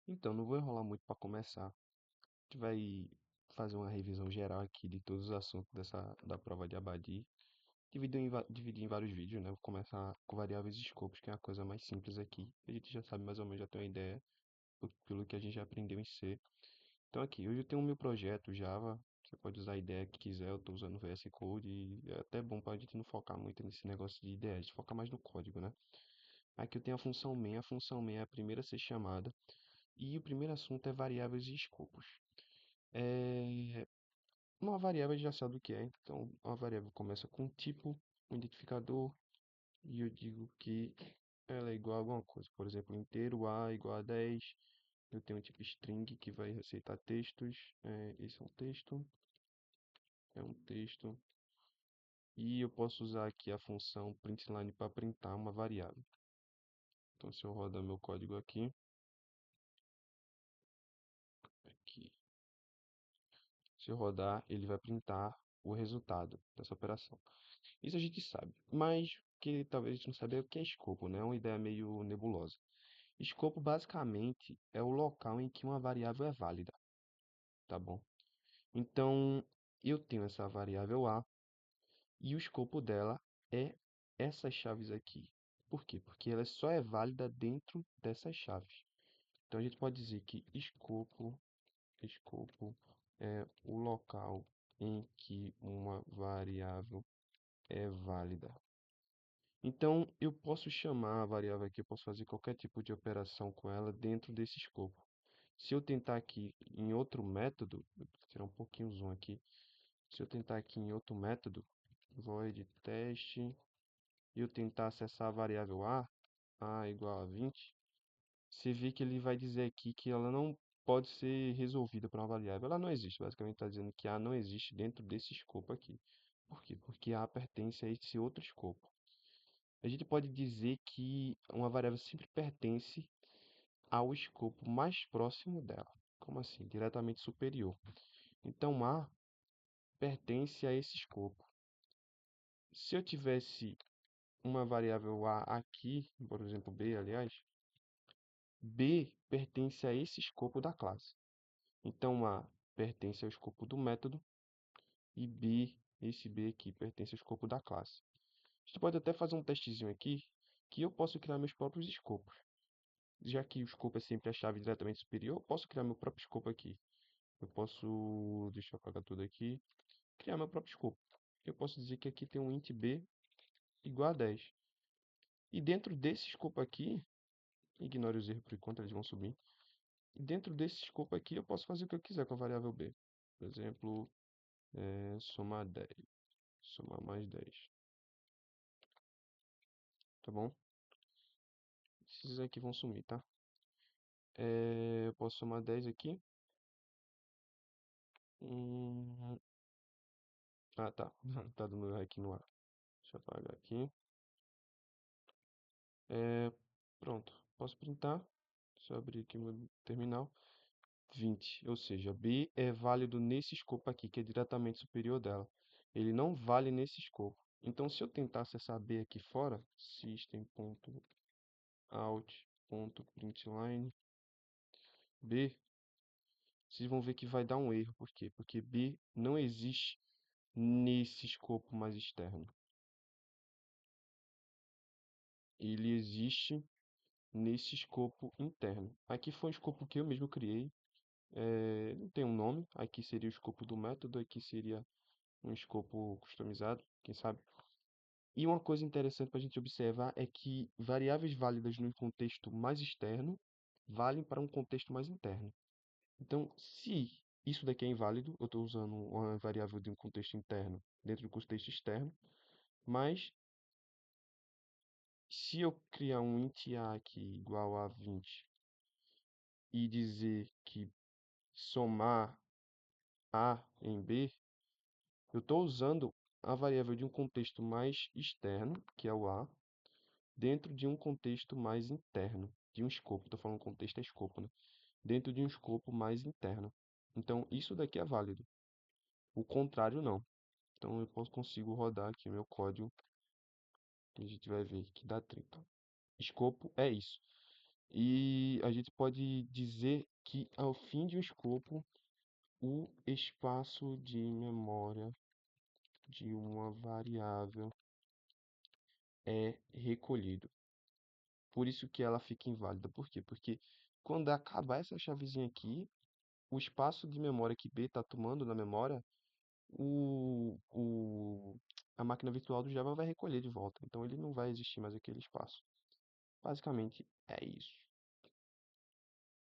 Então, não vou enrolar muito para começar. A gente vai fazer uma revisão geral aqui de todos os assuntos da prova de Abadi. Dividir em vários vídeos, né? Vou começar com variáveis e escopos, que é a coisa mais simples aqui. A gente já sabe mais ou menos, já tem uma ideia pelo que a gente já aprendeu em C. Então aqui, hoje eu tenho o meu projeto Java. Você pode usar a ideia que quiser, eu estou usando o VS Code e é até bom para a gente não focar muito nesse negócio de ideias, focar mais no código, né? Aqui eu tenho a função main é a primeira a ser chamada. E o primeiro assunto é variáveis e escopos. É... Uma variável a gente já sabe o que é, então uma variável começa com um tipo, um identificador, e eu digo que ela é igual a alguma coisa. Por exemplo, inteiro A igual a 10. Eu tenho um tipo string que vai aceitar textos. Esse é um texto. E eu posso usar aqui a função println para printar uma variável. Então, se eu rodar meu código aqui, se eu rodar, ele vai printar o resultado dessa operação. Isso a gente sabe, mas o que talvez a gente não saiba é o que é escopo, né? É uma ideia meio nebulosa. Escopo basicamente é o local em que uma variável é válida, tá bom? Então, eu tenho essa variável A e o escopo dela é essas chaves aqui. Por quê? Porque ela só é válida dentro dessas chaves. Então, a gente pode dizer que escopo é o local em que uma variável é válida. Então, eu posso chamar a variável aqui, eu posso fazer qualquer tipo de operação com ela dentro desse escopo. Se eu tentar aqui em outro método, vou tirar um pouquinho o zoom aqui. Se eu tentar aqui em outro método, void teste, e eu tentar acessar a variável a igual a 20, você vê que ele vai dizer aqui que ela não pode ser resolvida para uma variável. Ela não existe, basicamente está dizendo que A não existe dentro desse escopo aqui. Por quê? Porque A pertence a esse outro escopo. A gente pode dizer que uma variável sempre pertence ao escopo mais próximo dela. Como assim? Diretamente superior. Então, A pertence a esse escopo. Se eu tivesse uma variável A aqui, por exemplo, B, aliás, B pertence a esse escopo da classe. Então, A pertence ao escopo do método e B, esse B aqui, pertence ao escopo da classe. A gente pode até fazer um testezinho aqui, que eu posso criar meus próprios escopos. Já que o escopo é sempre a chave diretamente superior, eu posso criar meu próprio escopo aqui. Eu posso, deixa eu apagar tudo aqui, criar meu próprio escopo. Eu posso dizer que aqui tem um int b igual a 10. E dentro desse escopo aqui, ignore os erros por enquanto, eles vão subir. E dentro desse escopo aqui eu posso fazer o que eu quiser com a variável b. Por exemplo, somar 10, somar mais 10. Tá bom? Esses aqui vão sumir, tá? Eu posso somar 10 aqui. Hum, Ah, tá. Tá dando erro aqui no ar. Deixa eu apagar aqui. É, pronto. Posso printar. Deixa eu abrir aqui meu terminal. 20. Ou seja, B é válido nesse escopo aqui, que é diretamente superior dela. Ele não vale nesse escopo. Então, se eu tentar acessar B aqui fora, system.out.println B, vocês vão ver que vai dar um erro. Por quê? Porque B não existe nesse escopo mais externo. Ele existe nesse escopo interno. Aqui foi um escopo que eu mesmo criei. Não tem um nome. Aqui seria o escopo do método, aqui seria um escopo customizado, quem sabe. E uma coisa interessante para a gente observar é que variáveis válidas no contexto mais externo valem para um contexto mais interno. Então, se isso daqui é inválido, eu estou usando uma variável de um contexto interno dentro do contexto externo, mas se eu criar um int a aqui igual a 20 e dizer que somar A em B, eu estou usando a variável de um contexto mais externo, que é o A, dentro de um contexto mais interno, de um escopo. Estou falando contexto é escopo, né? Dentro de um escopo mais interno. Então, isso daqui é válido. O contrário, não. Então, consigo rodar aqui meu código, que a gente vai ver que dá 30. Escopo é isso. E a gente pode dizer que ao fim de um escopo, o espaço de memória de uma variável é recolhido. Por isso que ela fica inválida. Por quê? Porque quando acabar essa chavezinha aqui, o espaço de memória que B está tomando na memória, o, o, a máquina virtual do Java vai recolher de volta. Então ele não vai existir mais aquele espaço. Basicamente é isso.